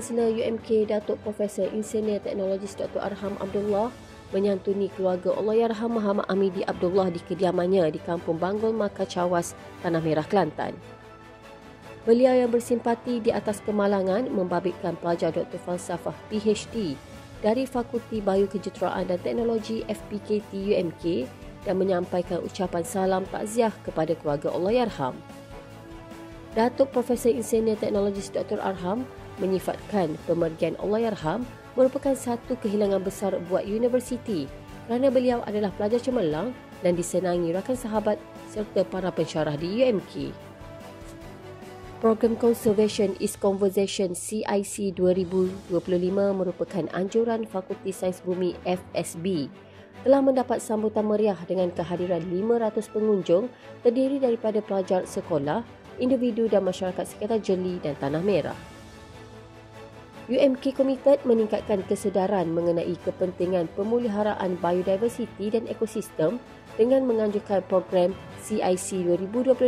Pro-Chancellor UMK Datuk Profesor Insinyur Teknologis Dr. Arham Abdullah menyantuni keluarga Allahyarham Muhammad Amidi Abdullah di kediamannya di Kampung Banggol Maka Cawas, Tanah Merah, Kelantan. Beliau yang bersimpati di atas kemalangan membabitkan pelajar Dr. Falsafah PhD dari Fakulti Biokejuruteraan dan Teknologi FPKT UMK dan menyampaikan ucapan salam takziah kepada keluarga Allahyarham. Datuk Profesor Insinyur Teknologis Dr. Arham menyifatkan pemergian Allahyarham merupakan satu kehilangan besar buat universiti kerana beliau adalah pelajar cemerlang dan disenangi rakan sahabat serta para pensyarah di UMK. Program Conservation is Conversation CIC 2025 merupakan anjuran Fakulti Sains Bumi FSB telah mendapat sambutan meriah dengan kehadiran 500 pengunjung terdiri daripada pelajar sekolah, individu dan masyarakat sekitar Jeli dan Tanah Merah. UMK komited meningkatkan kesedaran mengenai kepentingan pemeliharaan biodiversiti dan ekosistem dengan menganjurkan program CIC 2025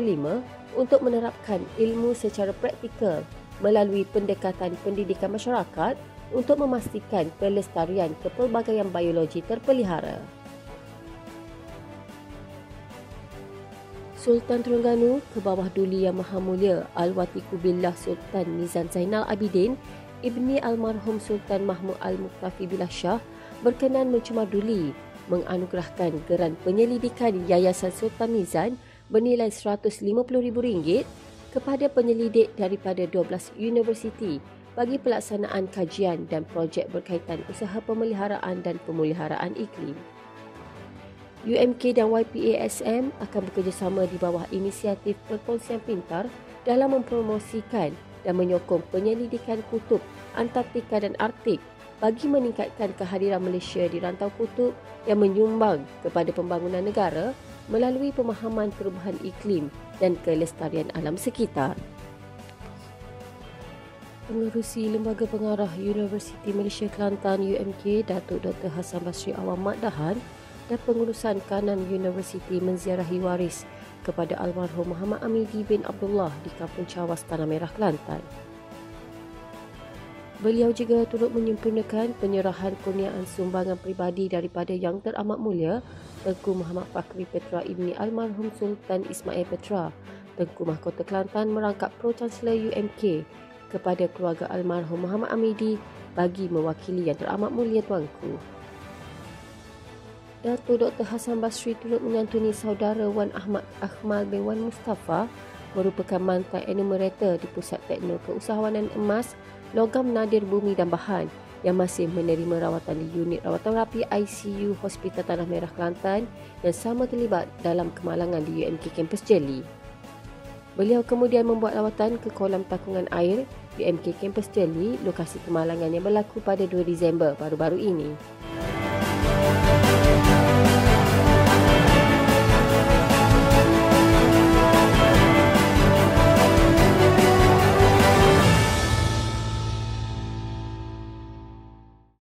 untuk menerapkan ilmu secara praktikal melalui pendekatan pendidikan masyarakat untuk memastikan pelestarian kepelbagaian biologi terpelihara. Sultan Terengganu Kebawah Duli Yang Maha Mulia Al-Watiku Billah Sultan Nizam Zainal Abidin Ibni Almarhum Sultan Mahmud Al-Muqtafi Billah Shah berkenan mencemar duli menganugerahkan geran penyelidikan Yayasan Sultan Nizam bernilai RM150,000 kepada penyelidik daripada 12 universiti bagi pelaksanaan kajian dan projek berkaitan usaha pemeliharaan dan pemuliharaan iklim. UMK dan YPASM akan bekerjasama di bawah inisiatif Perkongsian Pintar dalam mempromosikan dan menyokong penyelidikan kutub, Antartika dan Arktik bagi meningkatkan kehadiran Malaysia di rantau kutub yang menyumbang kepada pembangunan negara melalui pemahaman perubahan iklim dan kelestarian alam sekitar. Pengerusi Lembaga Pengarah Universiti Malaysia Kelantan UMK Datuk Dr. Hassan Basri Awam Makdahan dan pengurusan kanan universiti menziarahi waris kepada almarhum Muhammad Amidi bin Abdullah di Kampung Cawas, Tanah Merah, Kelantan. Beliau juga turut menyempurnakan penyerahan kurniaan sumbangan peribadi daripada Yang Teramat Mulia Tengku Muhammad Fakri Petra Ibni Almarhum Sultan Ismail Petra, Tengku Mahkota Kelantan merangkap Pro-Chancellor UMK kepada keluarga almarhum Muhammad Amidi bagi mewakili Yang Teramat Mulia Tuanku. Datuk Dr. Hassan Basri turut menyantuni saudara Wan Ahmad Akmal bin Wan Mustafa merupakan mantan enumerator di Pusat Tekno Keusahawanan Emas, Logam Nadir Bumi dan Bahan yang masih menerima rawatan di unit rawatan rapi ICU Hospital Tanah Merah, Kelantan yang sama terlibat dalam kemalangan di UMK Kampus Jeli. Beliau kemudian membuat rawatan ke kolam takungan air UMK Kampus Jeli, lokasi kemalangan yang berlaku pada 2 Disember baru-baru ini.